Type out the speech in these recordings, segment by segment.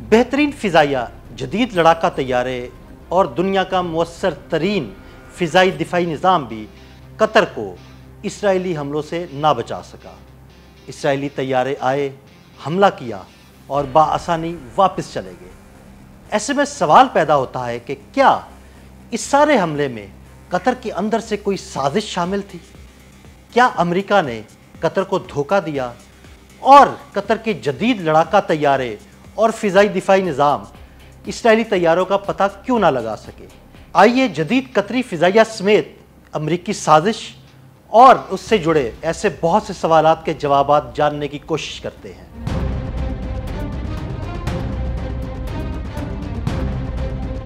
बेहतरीन फ़िज़ाइया, जदीद लड़ाका तैयारे और दुनिया का मुअस्सर तरीन फ़िज़ाई दिफाई निज़ाम भी कतर को इसराइली हमलों से ना बचा सका। इसराइली तैयारे आए, हमला किया और बाआसानी वापस चले गए। ऐसे में सवाल पैदा होता है कि क्या इस सारे हमले में कतर के अंदर से कोई साजिश शामिल थी? क्या अमेरिका ने कतर को धोखा दिया और कतर के जदीद लड़ाका तैयारे और फ़िज़ाई दिफाई निज़ाम इसराइली तैयारों का पता क्यों ना लगा सके? आइए जदीद कतरी फ़िज़ाइया समेत अमरीकी साजिश और उससे जुड़े ऐसे बहुत से सवालात के जवाबात जानने की कोशिश करते हैं।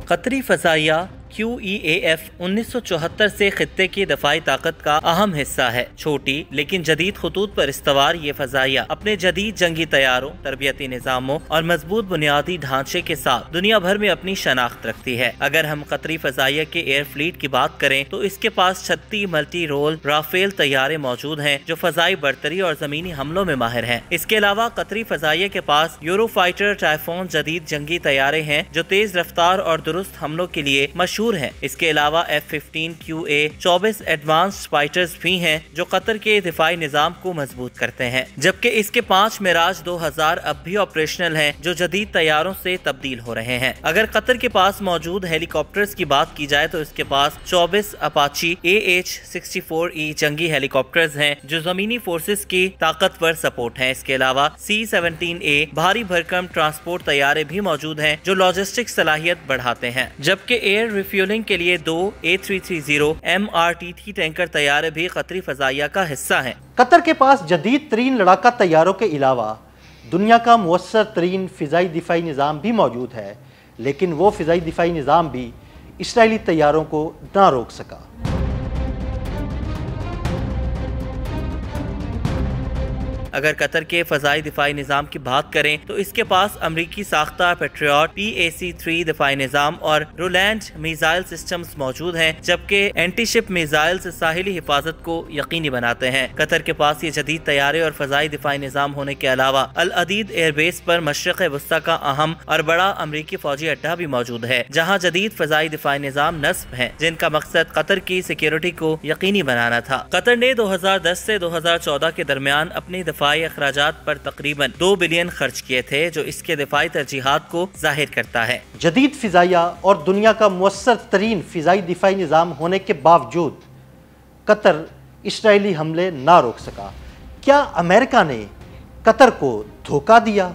कतरी फ़ज़ाइया QEAF 1974 से खित्ते की दफाई ताकत का अहम हिस्सा है। छोटी लेकिन जदीद खतूत पर इस्तवार ये फ़ज़ाइया अपने जदीद जंगी तैयारों, तरबियती निज़ामों और मजबूत बुनियादी ढांचे के साथ दुनिया भर में अपनी शनाख्त रखती है। अगर हम कतरी फ़ज़ाइया के एयर फ्लीट की बात करें तो इसके पास 36 मल्टी रोल राफेल तैयारे मौजूद हैं जो फ़ज़ाई बरतरी और ज़मीनी हमलों में माहिर हैं। इसके अलावा कतरी फ़ज़ाइया के पास यूरोफाइटर टाइफोन जदीद जंगी तैयारे हैं जो तेज रफ्तार और दुरुस्त हमलों के लिए मशहूर है। इसके अलावा F-15QA 24 एडवांस्ड फाइटर्स भी हैं जो कतर के दिफाई निजाम को मजबूत करते हैं, जबकि इसके 5 मिराज 2000 अब भी ऑपरेशनल हैं जो जदीद तैयारों से तब्दील हो रहे हैं। अगर कतर के पास मौजूद हेलीकॉप्टर्स की बात की जाए तो इसके पास 24 अपाची AH-64E जंगी हेलीकॉप्टर्स हैं जो जमीनी फोर्सेस की ताकतवर सपोर्ट हैं। इसके अलावा C-17A भारी भरकम ट्रांसपोर्ट तैयारे भी मौजूद हैं जो लॉजिस्टिक सलाहियत बढ़ाते हैं, जबकि एयर रिफ्यूलिंग के लिए 2 A330 MRTT टैंकर तैयारे भी कतरी फ़ज़ाइया का हिस्सा हैं। कतर के पास जदीद तरीन लड़ाका तैयारों के अलावा दुनिया का मुअस्सर तरीन फ़िज़ाई दिफाई निज़ाम भी मौजूद है, लेकिन वो फ़िज़ाई दिफाई निज़ाम भी इसराइली तैयारों को ना रोक सका। अगर कतर के फ़ज़ाई दिफाई निज़ाम की बात करें तो इसके पास अमरीकी साख्ता पेट्रियट PAC-3 दिफाई निज़ाम और रोलैंड मिसाइल सिस्टम्स मौजूद हैं, जबकि एंटीशिप मिसाइल्स साहिली हिफाजत को यकीनी बनाते हैं। कतर के पास ये जदीद तैयारे और फ़ज़ाई दिफाई निज़ाम होने के अलावा अल अदीद एयरबेस पर मशरिक़ वस्ता का अहम और बड़ा अमरीकी फौजी अड्डा भी मौजूद है, जहाँ जदीद फ़ज़ाई दिफाई निज़ाम नस्ब है जिनका मकसद कतर की सिक्योरिटी को यकीनी बनाना था। कतर ने 2010 से 2014 के दरमियान अपनी दिफाई अखराजात पर तकरीबन 2 बिलियन खर्च किए थे, जो इसके दिफाई तरजीहात को जाहिर करता है। जदीद फ़िज़ाइया और दुनिया का मुअस्सर तरीन फ़िज़ाई दिफाई निज़ाम होने के बावजूद कतर इसराइली हमले ना रोक सका। क्या अमेरिका ने कतर को धोखा दिया?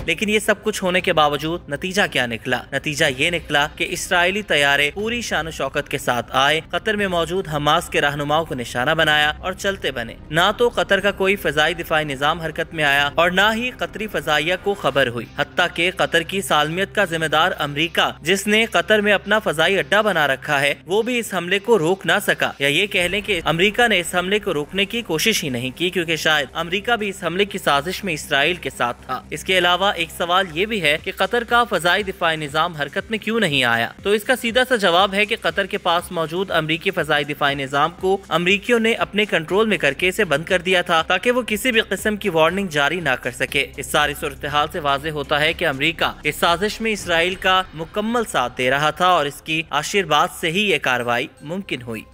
लेकिन ये सब कुछ होने के बावजूद नतीजा क्या निकला? नतीजा ये निकला कि इसराइली तैयारे पूरी शान शौकत के साथ आए, कतर में मौजूद हमास के रहनुमाओं को निशाना बनाया और चलते बने। ना तो कतर का कोई फ़ज़ाई दिफाई निज़ाम हरकत में आया और ना ही कतरी फ़ज़ाइया को खबर हुई। हत्ता के कतर की सालमियत का जिम्मेदार अमरीका, जिसने कतर में अपना फ़ज़ाई अड्डा बना रखा है, वो भी इस हमले को रोक ना सका। या ये कह लें कि अमरीका ने इस हमले को रोकने की कोशिश ही नहीं की, क्योंकि शायद अमरीका भी इस हमले की साजिश में इसराइल के साथ था। इसके अलावा एक सवाल ये भी है कि कतर का फ़ज़ाई दिफाई निज़ाम हरकत में क्यों नहीं आया? तो इसका सीधा सा जवाब है कि कतर के पास मौजूद अमरीकी फ़ज़ाई दिफाई निज़ाम को अमरीकियों ने अपने कंट्रोल में करके इसे बंद कर दिया था, ताकि वो किसी भी किस्म की वार्निंग जारी ना कर सके। इस सारी सूरत हाल से वाज़ेह होता है कि अमरीका इस साजिश में इसराइल का मुकम्मल साथ दे रहा था और इसकी आशीर्वाद से ही ये कार्रवाई मुमकिन हुई।